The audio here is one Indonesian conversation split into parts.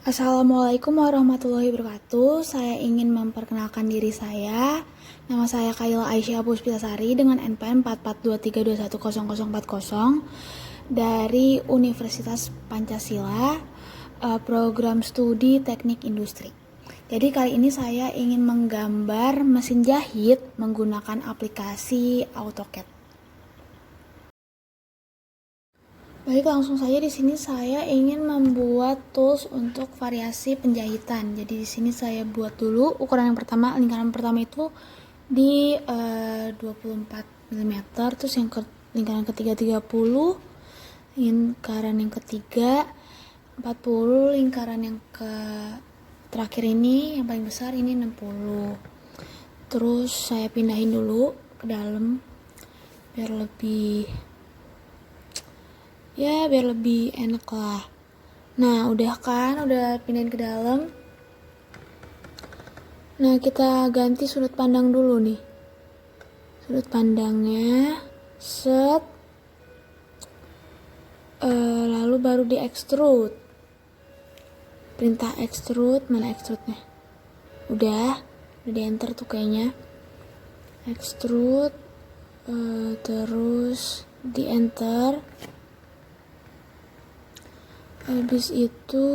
Assalamualaikum warahmatullahi wabarakatuh. Saya ingin memperkenalkan diri saya. Nama saya Kaila Aisyah Puspitasari dengan NPM 4423210040 dari Universitas Pancasila, program studi Teknik Industri. Jadi kali ini saya ingin menggambar mesin jahit menggunakan aplikasi AutoCAD. Baik, langsung saja di sini saya ingin membuat tools untuk variasi penjahitan. Jadi di sini saya buat dulu ukuran yang pertama, lingkaran pertama itu di 24 mm, terus lingkaran ketiga 30, lingkaran yang ketiga 40, lingkaran yang terakhir ini yang paling besar ini 60. Terus saya pindahin dulu ke dalam biar lebih enak lah. Nah, udah kan, udah pindahin ke dalam. Nah, kita ganti sudut pandang dulu nih. Sudut pandangnya, set. Lalu baru di extrude. Perintah extrude, mana extrude-nya? Udah di enter tuh kayaknya. Extrude, terus di enter. Habis itu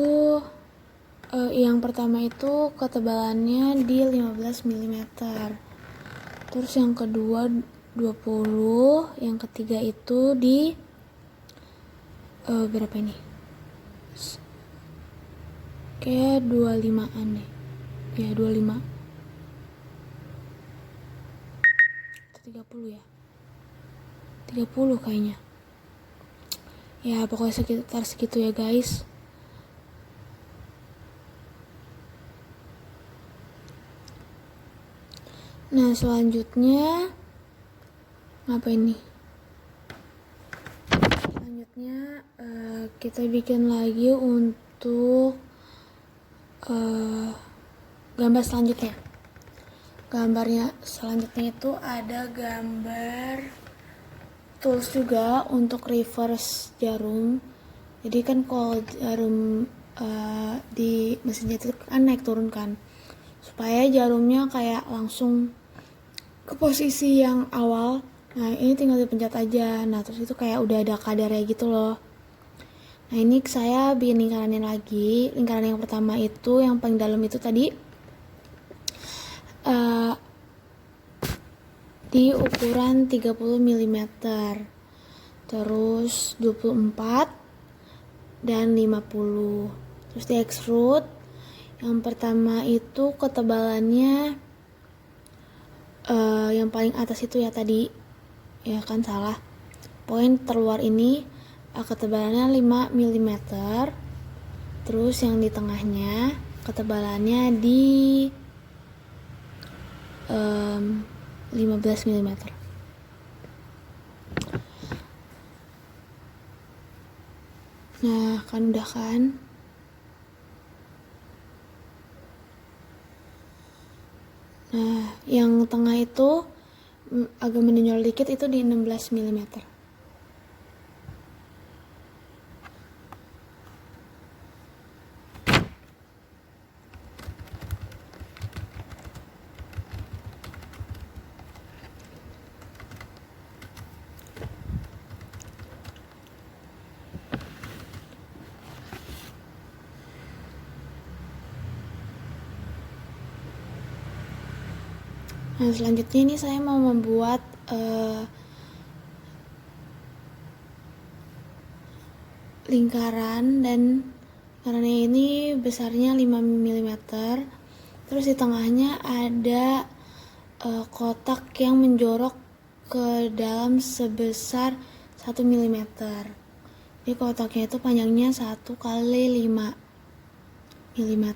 yang pertama itu ketebalannya di 15 mm. Terus yang kedua 20, yang ketiga itu di berapa ini? Kayak 25-an deh. Ya, 25. 30 ya. 30 kayaknya. Ya, pokoknya sekitar segitu ya, guys. Nah, selanjutnya ngapain nih? Selanjutnya kita bikin lagi untuk gambar selanjutnya. Gambarnya selanjutnya itu ada gambar tools juga untuk reverse jarum. Jadi kan kalau jarum di mesin jahit itu kan naik turun kan, supaya jarumnya kayak langsung ke posisi yang awal. Nah, ini tinggal dipencet aja. Nah, terus itu kayak udah ada kadarnya gitu loh. Nah, ini saya bikin lingkarannya lagi. Lingkaran yang pertama itu yang paling dalam itu tadi di ukuran 30 mm, terus 24 dan 50. Terus di extrude. Yang pertama itu ketebalannya yang paling atas itu ya tadi, ya kan salah. Poin terluar ini ketebalannya 5 mm. Terus yang di tengahnya ketebalannya di 15 mm. Nah, kan udah kan? Nah, yang tengah itu agak menonjol dikit itu di 16 mm. Nah, selanjutnya ini saya mau membuat lingkaran, dan lingkarannya ini besarnya 5 mm. Terus di tengahnya ada kotak yang menjorok ke dalam sebesar 1 mm. Jadi kotaknya itu panjangnya 1 kali 5 mm.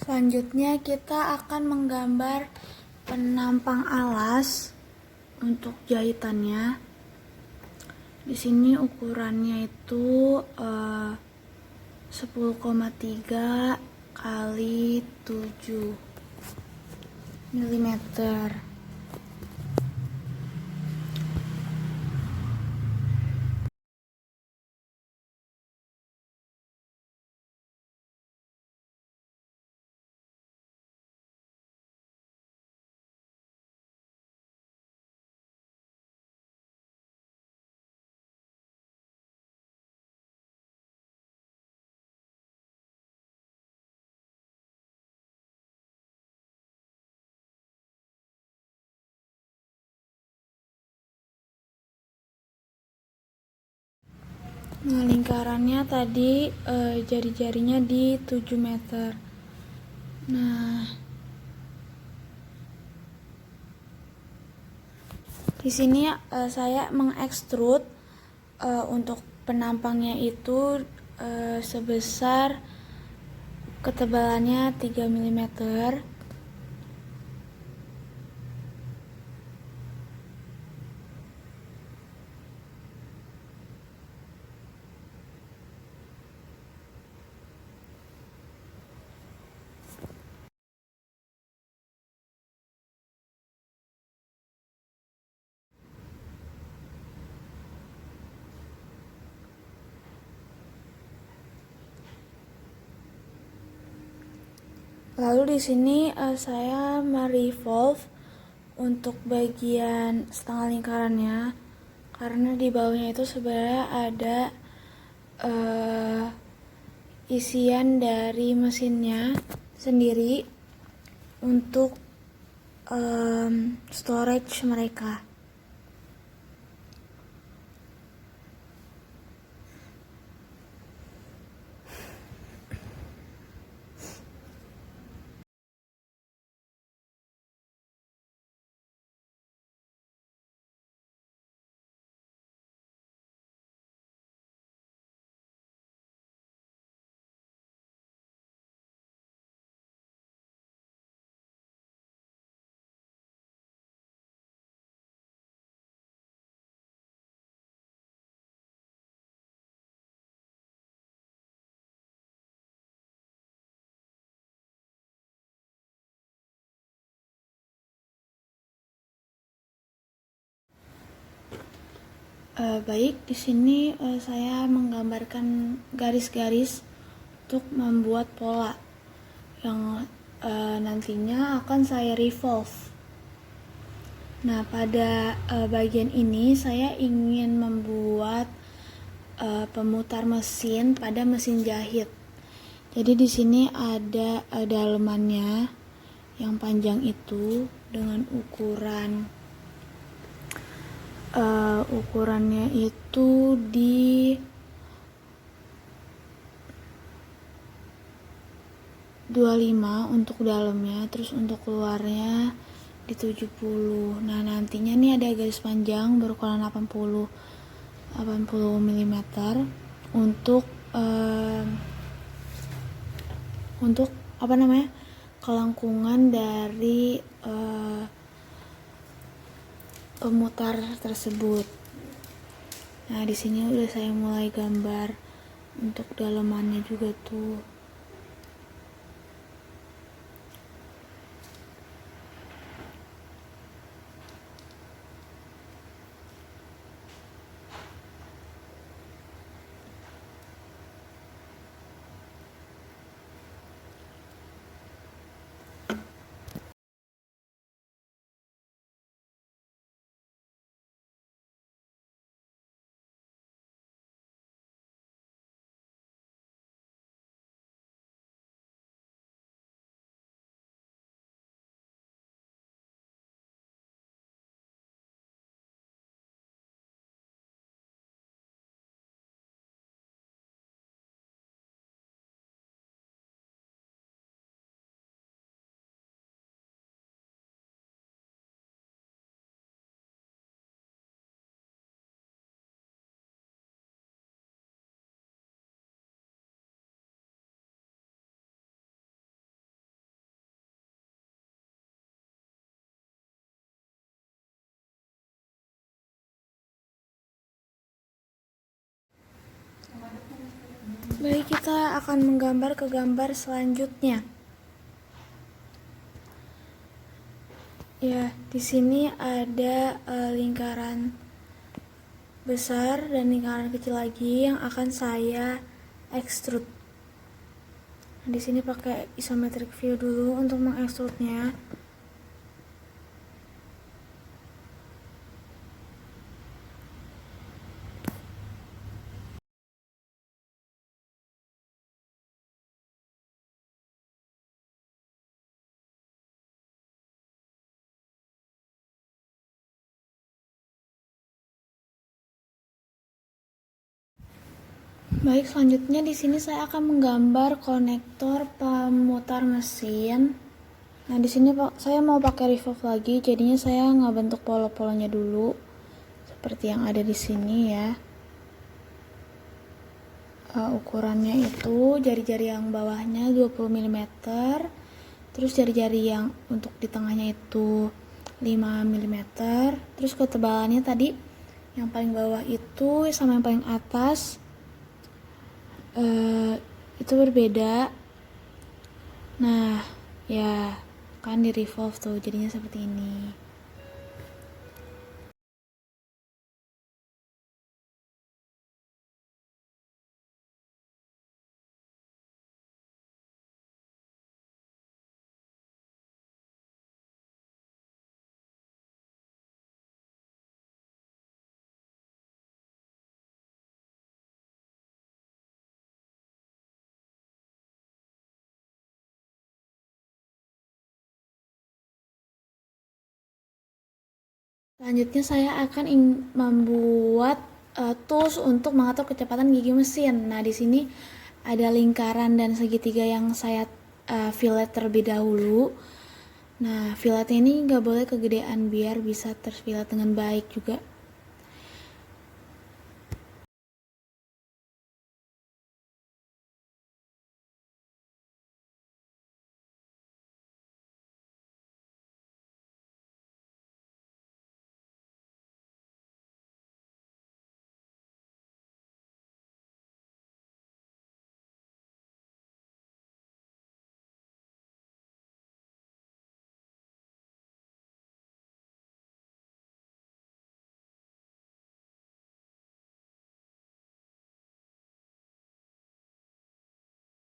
Selanjutnya kita akan menggambar penampang alas untuk jahitannya. Di sini ukurannya itu 10,3 kali 7 mm. Nah, lingkarannya tadi jari-jarinya di 7 meter. Nah, di sini saya mengekstrud untuk penampangnya itu sebesar ketebalannya 3 mm. Lalu di sini saya merevolve untuk bagian setengah lingkarannya, karena di bawahnya itu sebenarnya ada isian dari mesinnya sendiri untuk storage mereka. Baik, di sini saya menggambarkan garis-garis untuk membuat pola yang nantinya akan saya revolve. Nah, pada bagian ini saya ingin membuat pemutar mesin pada mesin jahit. Jadi di sini ada dalemannya yang panjang itu dengan ukurannya itu di 25 untuk dalamnya, terus untuk keluarnya di 70. Nah, nantinya nih ada garis panjang berukuran 80 mm untuk kelengkungan dari pemutar tersebut. Nah, di sini udah saya mulai gambar untuk dalamannya juga tuh. Baik, kita akan menggambar ke gambar selanjutnya. Ya, di sini ada lingkaran besar dan lingkaran kecil lagi yang akan saya extrude. Di sini pakai isometric view dulu untuk mengekstrudnya. Baik, selanjutnya di sini saya akan menggambar konektor pemutar mesin. Nah, di sini saya mau pakai revolve lagi, jadinya saya nggak bentuk polo-polonya dulu, seperti yang ada di sini ya. Ukurannya itu jari-jari yang bawahnya 20 mm, terus jari-jari yang untuk di tengahnya itu 5 mm, terus ketebalannya tadi yang paling bawah itu sama yang paling atas itu berbeda. Nah, ya kan di revolve tuh jadinya seperti ini. Selanjutnya saya akan membuat tools untuk mengatur kecepatan gigi mesin. Nah, di sini ada lingkaran dan segitiga yang saya fillet terlebih dahulu. Nah, filletnya ini nggak boleh kegedean biar bisa terfillet dengan baik juga.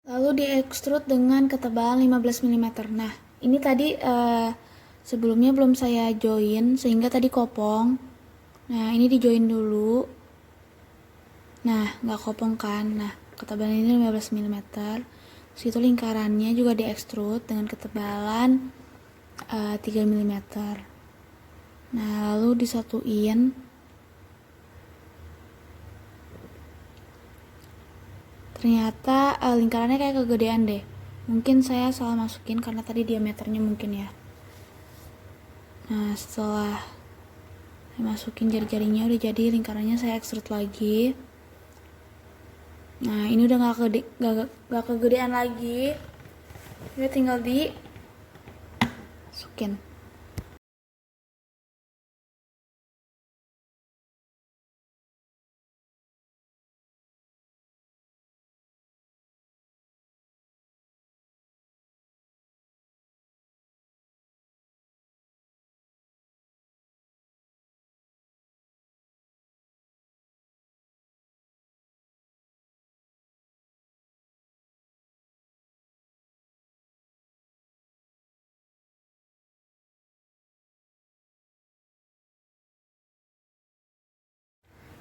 Lalu diekstrud dengan ketebalan 15 mm. Nah, ini tadi sebelumnya belum saya join sehingga tadi kopong. Nah, ini di join dulu. Nah, nggak kopong kan. Nah, ketebalan ini 15 mm. Terus itu lingkarannya juga diekstrud dengan ketebalan 3 mm. Nah, lalu disatuin. Ternyata lingkarannya kayak kegedean deh. Mungkin saya salah masukin karena tadi diameternya mungkin ya. Nah, setelah saya masukin jari-jarinya udah jadi, lingkarannya saya extrude lagi. Nah, ini udah gak kegedean lagi. Ini tinggal di masukin.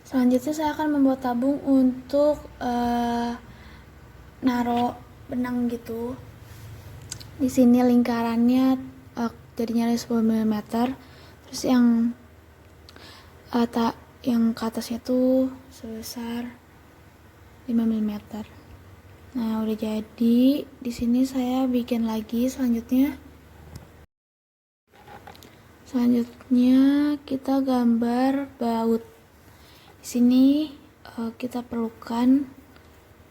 Selanjutnya saya akan membuat tabung untuk naro benang gitu. Di sini lingkarannya jadinya 10 mm. Terus yang ke atasnya tuh sebesar 5 mm. Nah, udah jadi. Di sini saya bikin lagi selanjutnya. Selanjutnya kita gambar baut. Di sini kita perlukan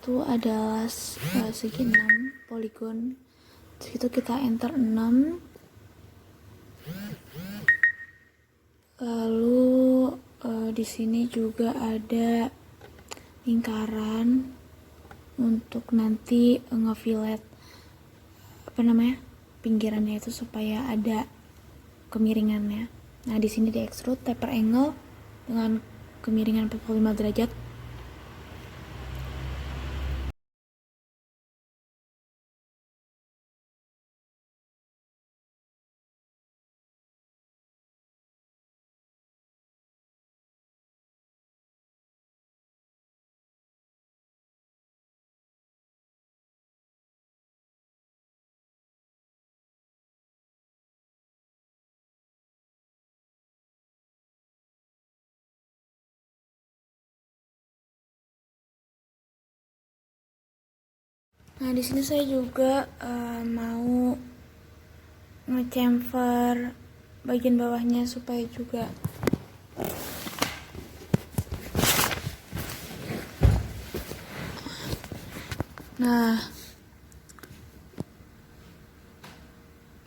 itu adalah segi 6 poligon. Terus itu kita enter 6. Lalu di sini juga ada lingkaran untuk nanti ngefilet pinggirannya itu supaya ada kemiringannya. Nah, di sini di extrude taper angle dengan kemiringan 45 derajat. Nah, di sini saya juga mau nge-chamfer bagian bawahnya supaya juga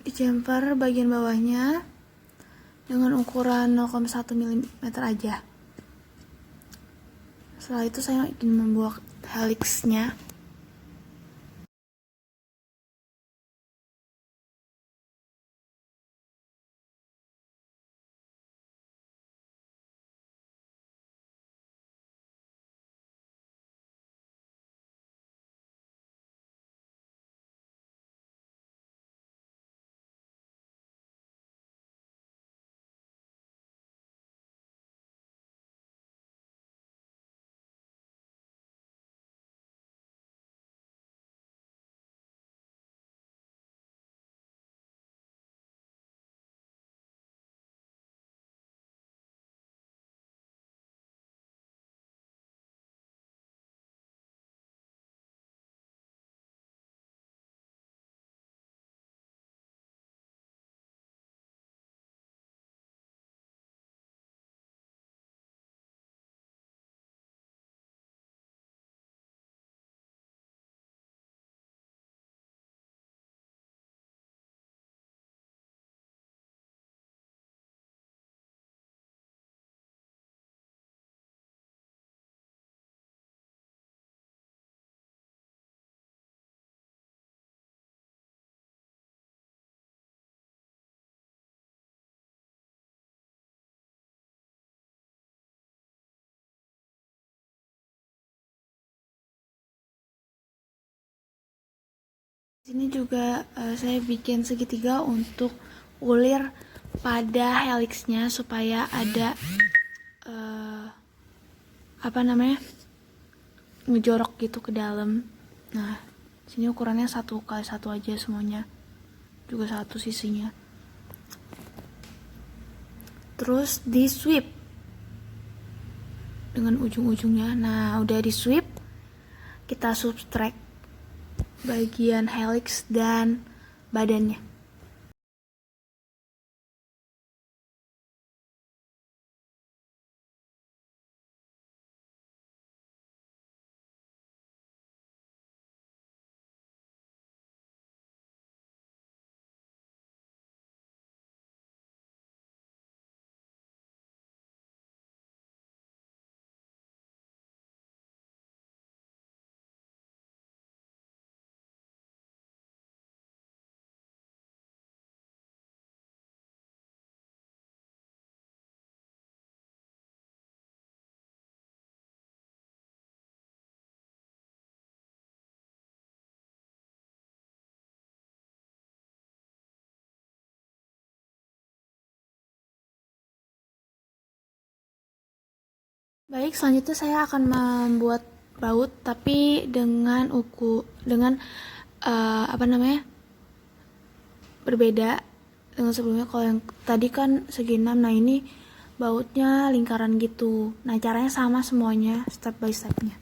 di-chamfer bagian bawahnya dengan ukuran 0,1 mm aja. Setelah itu saya ingin membuat helixnya. Di sini juga saya bikin segitiga untuk ulir pada helixnya supaya ada ngejorok gitu ke dalam. Nah, sini ukurannya 1x1 aja semuanya, juga satu sisinya. Terus di sweep dengan ujung-ujungnya. Nah, udah di sweep, kita subtract bagian helix dan badannya. Baik, selanjutnya saya akan membuat baut tapi dengan berbeda dengan sebelumnya. Kalau yang tadi kan segi 6, nah ini bautnya lingkaran gitu. Nah, caranya sama semuanya, step by stepnya.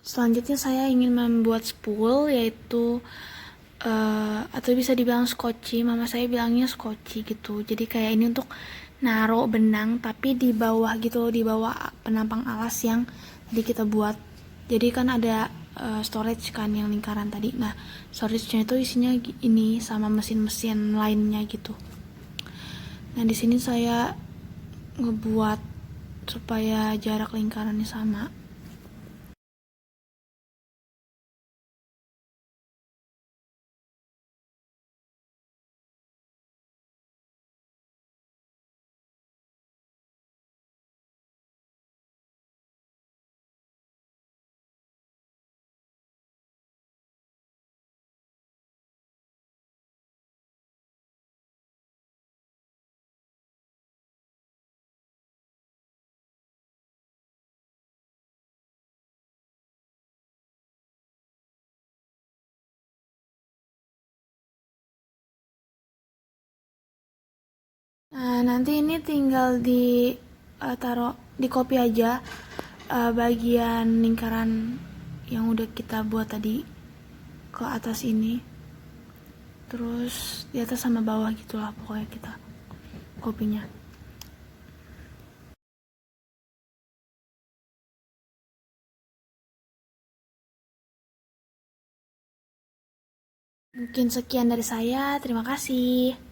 Selanjutnya saya ingin membuat spool, yaitu atau bisa dibilang skoci. Mama saya bilangnya skoci gitu. Jadi kayak ini untuk naruh benang tapi di bawah gitu, di bawah penampang alas yang tadi kita buat. Jadi kan ada storage kan yang lingkaran tadi. Nah, storage-nya itu isinya ini sama mesin-mesin lainnya gitu. Nah, di sini saya ngebuat supaya jarak lingkarannya sama. Nah, nanti ini tinggal di taruh di copy aja bagian lingkaran yang udah kita buat tadi ke atas ini. Terus di atas sama bawah gitulah pokoknya kita kopinya. Mungkin sekian dari saya. Terima kasih.